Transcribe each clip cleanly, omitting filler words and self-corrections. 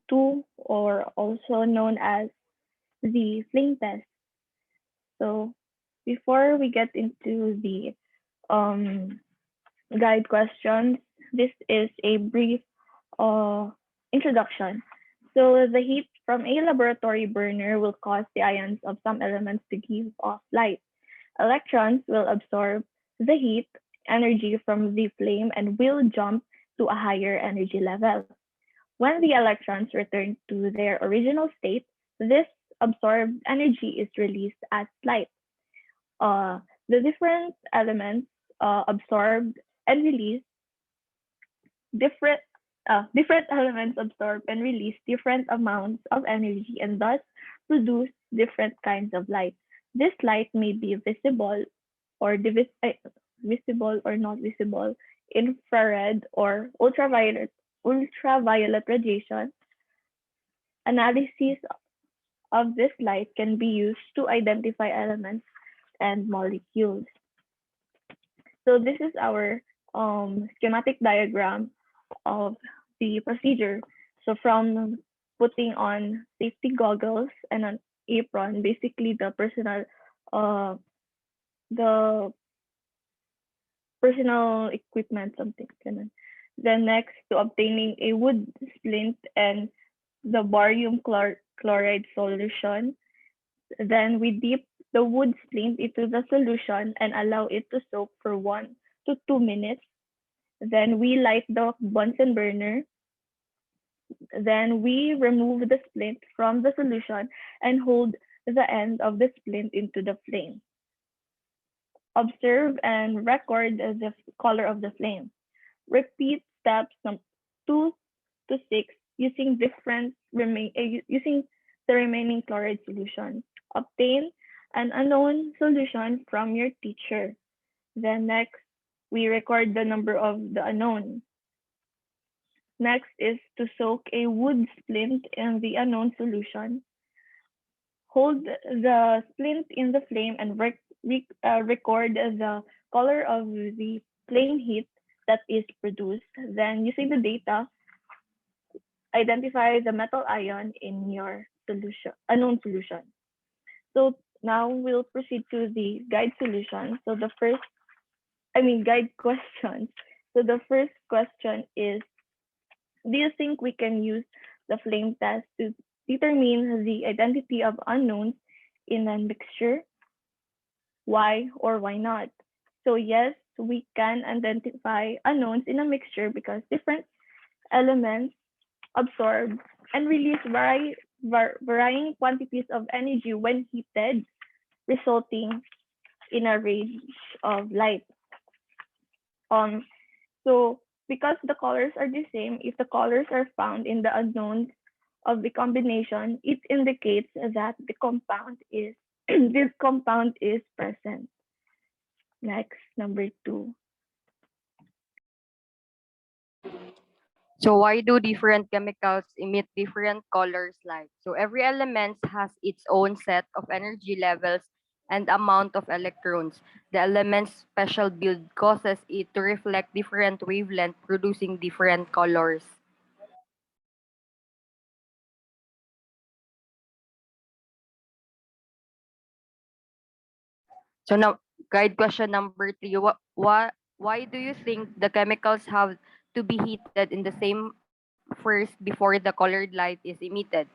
2, or also known as the flame test. So before we get into the um, guide questions, this is a brief uh, introduction. So the heat from a laboratory burner will cause the ions of some elements to give off light. Electrons will absorb the heat energy from the flame and will jump to a higher energy level. When the electrons return to their original state, this absorbed energy is released as light. Uh, the different elements absorbed and release different different elements absorb and release different amounts of energy and thus produce different kinds of light. This light may be visible or visible or not visible, infrared or ultraviolet radiation. Analysis of this light can be used to identify elements and molecules. So this is our schematic diagram of the procedure. So from putting on safety goggles and an apron, basically uh, the personal equipment, something. Ganun. Then next, to obtaining a wood splint and the barium chloride solution. Then we dip the wood splint into the solution and allow it to soak for 1 to 2 minutes. Then we light the Bunsen burner. Then we remove the splint from the solution and hold the end of the splint into the flame. Observe and record the color of the flame. Repeat steps 2 to 6 using using the remaining chloride solution. Obtain an unknown solution from your teacher. Then next, we record the number of the unknown. Next is to soak a wood splint in the unknown solution. Hold the splint in the flame and record the color of the flame heat that is produced. Then, using the data, identify the metal ion in your unknown solution. So now we'll proceed to the guide solution. So guide questions. So the first question is, do you think we can use the flame test to determine the identity of unknowns in a mixture? Why or why not? So yes, we can identify unknowns in a mixture because different elements absorb and release varying quantities of energy when heated, resulting in a range of light. Um, so because the colors are the same, if the colors are found in the unknowns of the combination, it indicates that the compound is this compound is present. Next, number 2. So why do different chemicals emit different colors light? So every element has its own set of energy levels and amount of electrons. The element's special build causes it to reflect different wavelength, producing different colors. So now, guide question number 3. Why do you think the chemicals have to be heated in the same first before the colored light is emitted?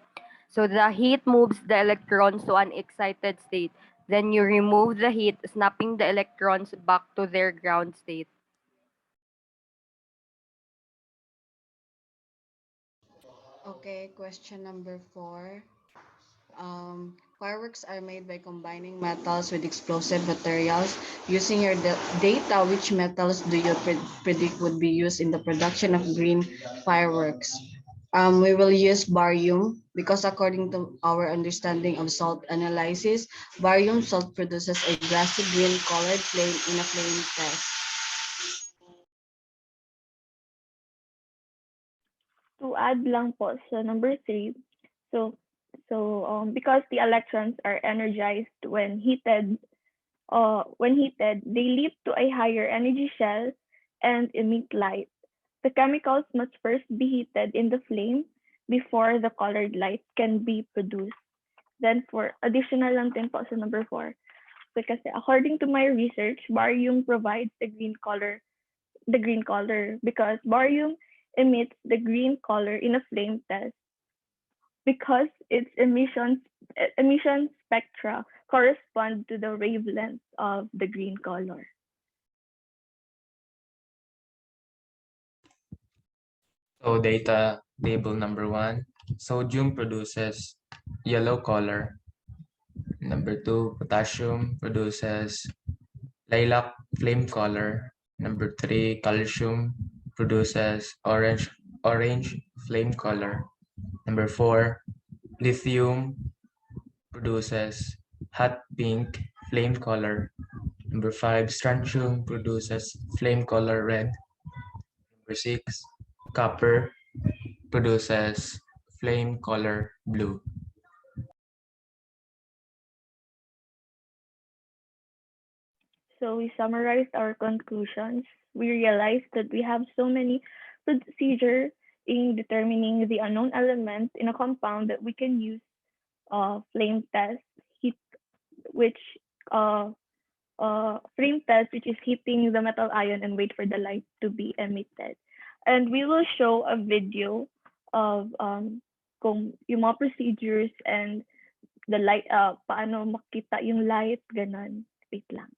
So the heat moves the electrons to an excited state. Then you remove the heat, snapping the electrons back to their ground state. Okay, question number 4. Fireworks are made by combining metals with explosive materials. Using your data, which metals do you predict would be used in the production of green fireworks? We will use barium because according to our understanding of salt analysis, barium salt produces a grassy green colored flame in a flame test. To add lang po sa number 3, so because the electrons are energized when heated, they leap to a higher energy shell and emit light. The chemicals must first be heated in the flame. before the colored light can be produced. Then for additional lang din po sa number 4. Because according to my research, barium provides the green color because barium emits the green color in a flame test because its emission spectra correspond to the wavelength of the green color. So data table number 1, sodium produces yellow color. Number 2, potassium produces lilac flame color. Number 3, calcium produces orange flame color. Number 4, lithium produces hot pink flame color. Number 5, strontium produces flame color red. Number 6, copper produces flame color blue. So we summarized our conclusions. We realized that we have so many procedures in determining the unknown element in a compound that we can use flame test, heat, which uh, flame test, which is heating the metal ion and wait for the light to be emitted. And we will show a video of kung yung mga procedures and the light, paano makita yung light, ganon. Wait lang.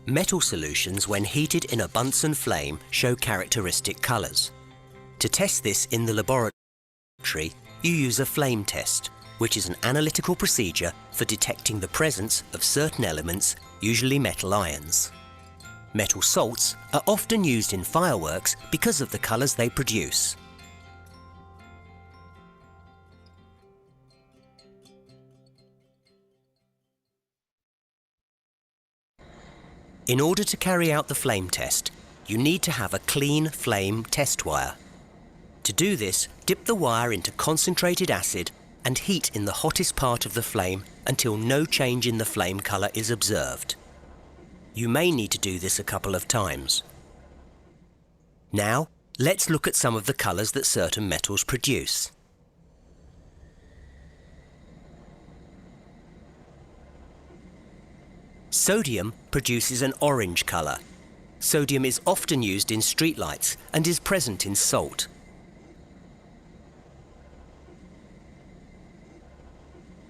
Metal solutions, when heated in a Bunsen flame, show characteristic colours. To test this in the laboratory, you use a flame test, which is an analytical procedure for detecting the presence of certain elements, usually metal ions. Metal salts are often used in fireworks because of the colours they produce. In order to carry out the flame test, you need to have a clean flame test wire. To do this, dip the wire into concentrated acid and heat in the hottest part of the flame until no change in the flame colour is observed. You may need to do this a couple of times. Now, let's look at some of the colours that certain metals produce. Sodium produces an orange colour. Sodium is often used in streetlights and is present in salt.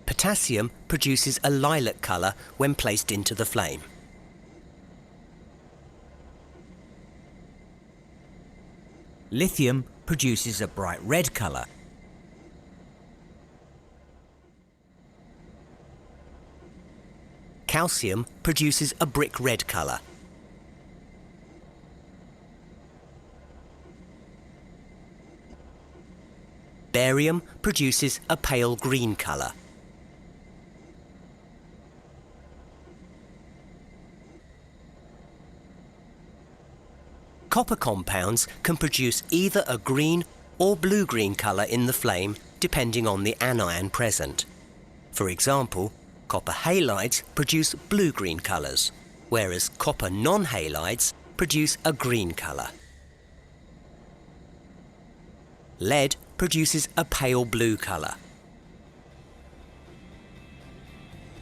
Potassium produces a lilac colour when placed into the flame. Lithium produces a bright red colour. Calcium produces a brick red colour. Barium produces a pale green colour. Copper compounds can produce either a green or blue-green colour in the flame depending on the anion present. For example, copper halides produce blue-green colours, whereas copper non-halides produce a green colour. Lead produces a pale blue colour.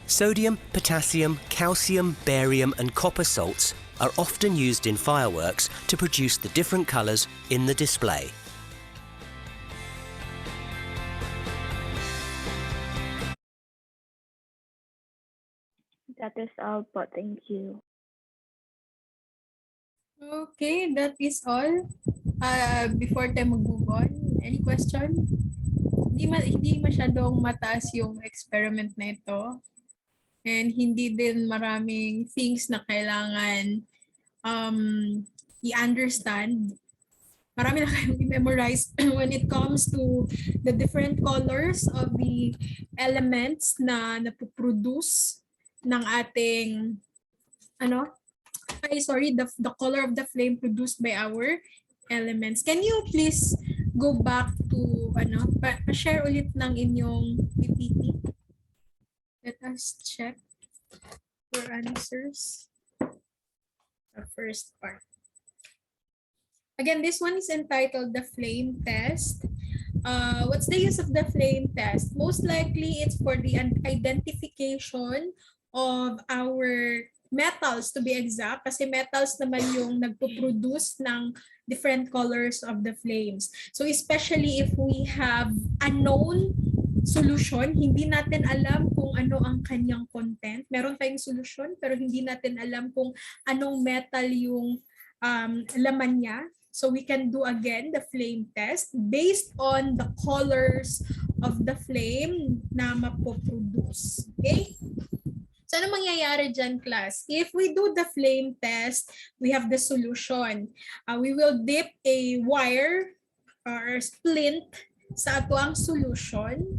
Sodium, potassium, calcium, barium and copper salts are often used in fireworks to produce the different colours in the display. That is all po. Thank you. Okay, that is all. Before tayo mag-move on, Any question? Hindi masyadong mataas yung experiment na ito. And hindi din maraming things na kailangan i-understand. Marami na kayong i-memorize when it comes to the different colors of the elements na napoproduce ng ating the color of the flame produced by our elements. Can you please go back to pa-share ulit ng inyong PPT? Let us check your answers. The first part. Again, this one is entitled the flame test. What's the use of the flame test? Most likely, it's for the identification of our metals, to be exact, kasi metals naman yung nagpo-produce ng different colors of the flames. So especially if we have unknown solution, hindi natin alam kung ano ang kanyang content. Meron tayong solution pero hindi natin alam kung anong metal yung laman niya. So we can do again the flame test based on the colors of the flame na mapoproduce. Okay? So ano mangyayari dyan, class? If we do the flame test, we have the solution. We will dip a wire or splint sa ato ang solution,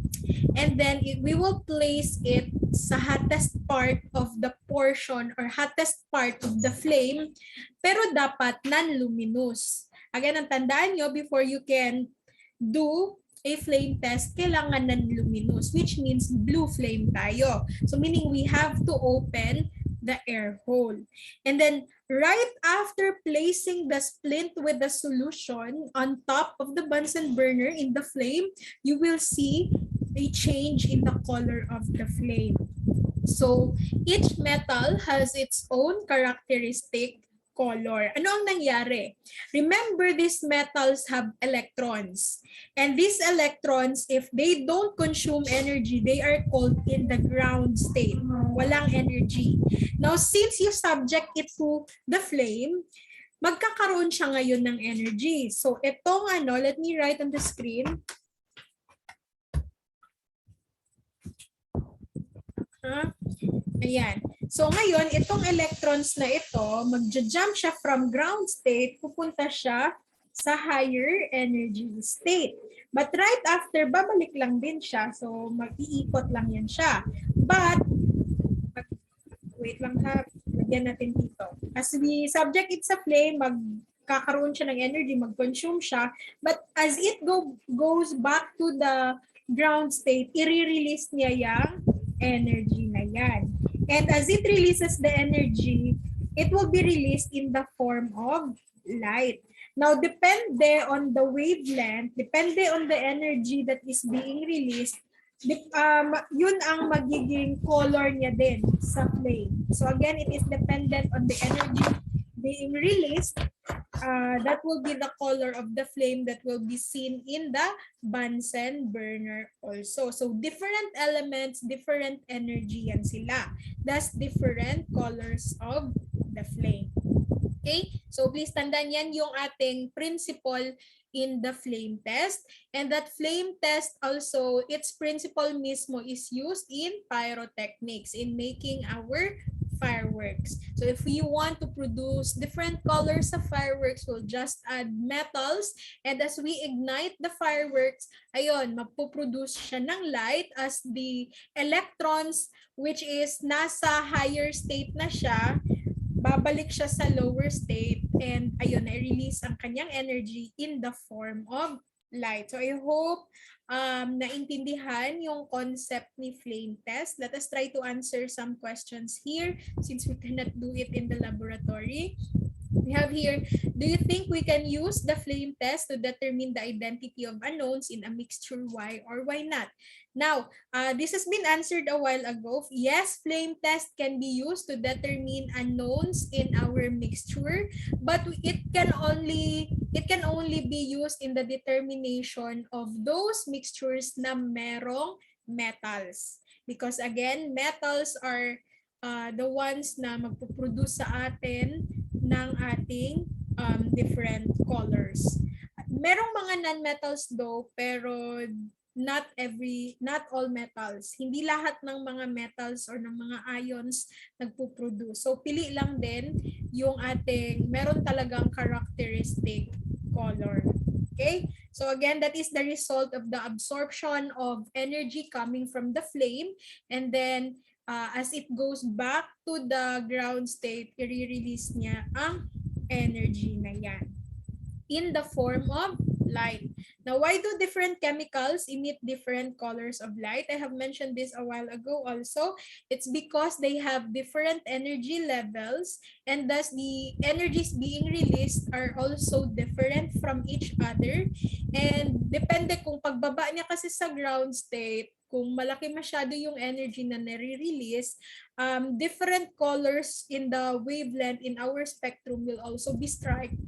and then we will place it sa hottest part of the portion or hottest part of the flame, pero dapat non-luminous. Again, ang tandaan nyo, before you can do a flame test, kailangan ng luminous, which means blue flame tayo. So meaning we have to open the air hole. And then right after placing the splint with the solution on top of the Bunsen burner in the flame, you will see a change in the color of the flame. So each metal has its own characteristic color. Ano ang nangyari? Remember, these metals have electrons. And these electrons, if they don't consume energy, they are called in the ground state. Walang energy. Now, since you subject it to the flame, magkakaroon siya ngayon ng energy. So, itong let me write on the screen. Ayan. So ngayon, itong electrons na ito, magja-jump siya from ground state, pupunta siya sa higher energy state. But right after, babalik lang din siya. So mag-iikot lang yan siya. But, wait lang ha, lagyan natin dito. As we subject it sa flame, magkakaroon siya ng energy, mag-consume siya. But as it goes back to the ground state, i-release niya yung energy na yan. And as it releases the energy, it will be released in the form of light. Now, depende on the wavelength, depende on the energy that is being released, yun ang magiging color niya din sa flame. So again, it is dependent on the energy being released. That will be the color of the flame that will be seen in the Bunsen burner also. So different elements, different energy yan sila. That's different colors of the flame. Okay? So please tandaan yan yung ating principle in the flame test. And that flame test also, its principle mismo is used in pyrotechnics, in making our fireworks. So if we want to produce different colors of fireworks, we'll just add metals, and as we ignite the fireworks, ayun, mapoproduce siya ng light as the electrons, which is nasa higher state na siya, babalik siya sa lower state, and ayun, na-release ang kanyang energy in the form of light. So I hope naintindihan yung concept ni flame test. Let us try to answer some questions here since we cannot do it in the laboratory. We have here, do you think we can use the flame test to determine the identity of unknowns in a mixture? Why or why not? Now, this has been answered a while ago. Yes, flame test can be used to determine unknowns in our mixture, but it can only be used in the determination of those mixtures na merong metals. Because again, metals are the ones na magpuproduce sa atin ng ating different colors. Merong mga non-metals though, pero not all metals. Hindi lahat ng mga metals or ng mga ions nagpo-produce. So pili lang din yung ating meron talagang characteristic color. Okay? So again, that is the result of the absorption of energy coming from the flame, and then as it goes back to the ground state, i-release niya ang energy na yan in the form of light. Now, why do different chemicals emit different colors of light? I have mentioned this a while ago also. It's because they have different energy levels, and thus the energies being released are also different from each other. And depende kung pagbaba niya kasi sa ground state, kung malaki masyado yung energy na nare-release, different colors in the wavelength in our spectrum will also be striped.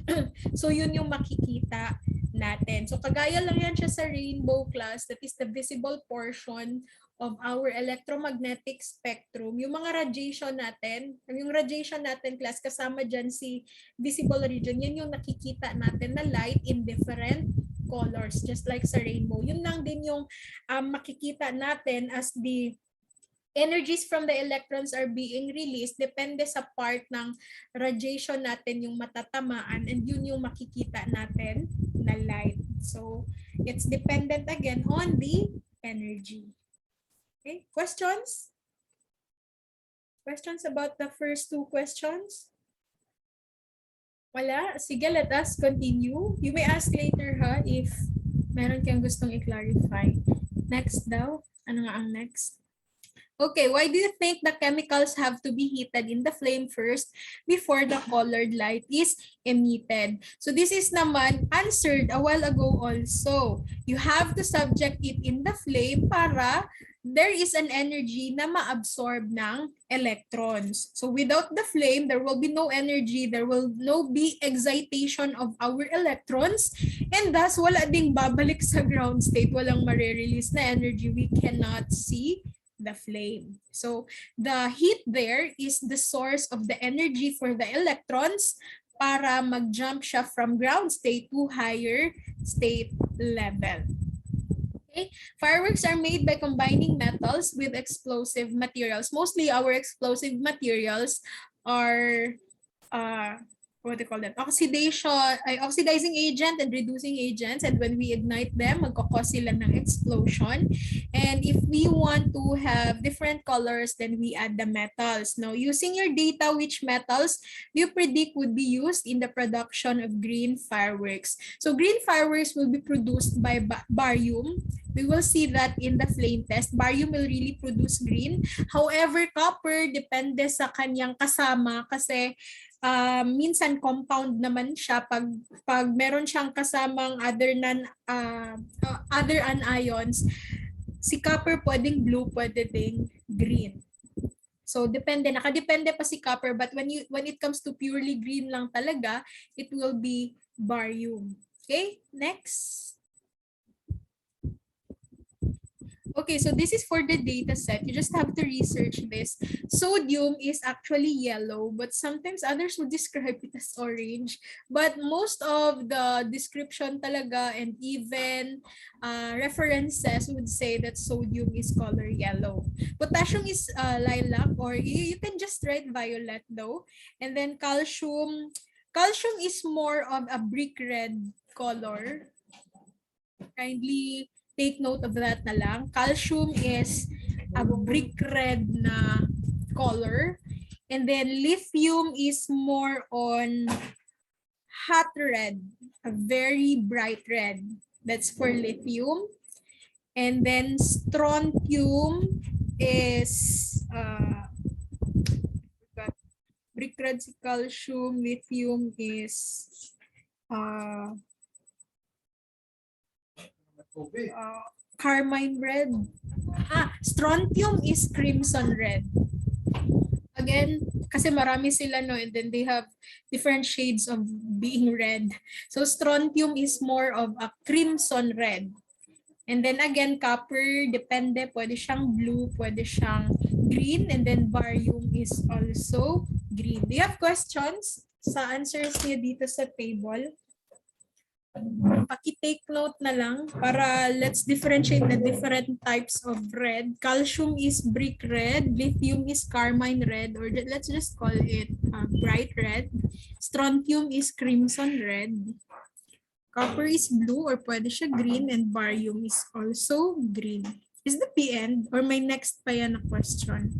So yun yung makikita natin. So kagaya lang yan siya sa rainbow class, that is the visible portion of our electromagnetic spectrum. Yung mga radiation natin, yung radiation natin class, kasama dyan si visible region, yan yung nakikita natin na light in different colors, just like sa rainbow. Yun lang din yung makikita natin as the energies from the electrons are being released, depende sa part ng radiation natin yung matatamaan, and yun yung makikita natin na light. So, it's dependent again on the energy. Okay, questions? Questions about the first two questions? Wala? Sige, let us continue. You may ask later ha if meron kang gustong i-clarify. Next daw. Ano nga ang next? Okay, why do you think the chemicals have to be heated in the flame first before the colored light is emitted? So this is naman answered a while ago also. You have to subject it in the flame para there is an energy na ma-absorb ng electrons. So without the flame, there will be no energy, there will no be excitation of our electrons, and thus wala ding babalik sa ground state, walang mare-release na energy. We cannot see the flame. So the heat there is the source of the energy for the electrons para mag-jump siya from ground state to higher state level. Okay. Fireworks are made by combining metals with explosive materials. Mostly our explosive materials are what do you call them? Oxidizing agent and reducing agents, and when we ignite them, magkakause sila ng explosion. And if we want to have different colors, then we add the metals. Now, using your data, which metals do you predict would be used in the production of green fireworks? So green fireworks will be produced by barium. We will see that in the flame test. Barium will really produce green. However, copper depende sa kanyang kasama kasi minsan compound naman siya pag meron siyang kasamang other anions. Si copper pwedeng blue, pwede ding green. So depende, nakadepende pa si copper, but when it comes to purely green lang talaga, it will be barium. Okay, next. Okay, so this is for the data set. You just have to research this. Sodium is actually yellow, but sometimes others will describe it as orange. But most of the description talaga and even references would say that sodium is color yellow. Potassium is lilac, or you can just write violet though. And then calcium is more of a brick red color. Kindly take note of that na lang. Calcium is a brick red na color. And then lithium is more on hot red, a very bright red. That's for lithium. And then strontium is brick red si calcium, lithium is carmine red. Strontium is crimson red. Again, kasi marami sila, no, and then they have different shades of being red. So strontium is more of a crimson red. And then again, copper, depende, pwede siyang blue, pwede siyang green, and then barium is also green. Do you have questions sa answers niyo dito sa table? Paki-take note na lang para let's differentiate the different types of red. Calcium is brick red, lithium is carmine red, or let's just call it bright red. Strontium is crimson red. Copper is blue or pwede siya green, and barium is also green. Is the P end or may next pa yan na question?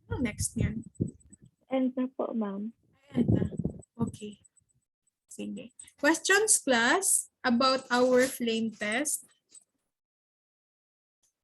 Ano next yan? And na po, ma'am. Ayan na. Okay. Sige. Questions, class, about our flame test.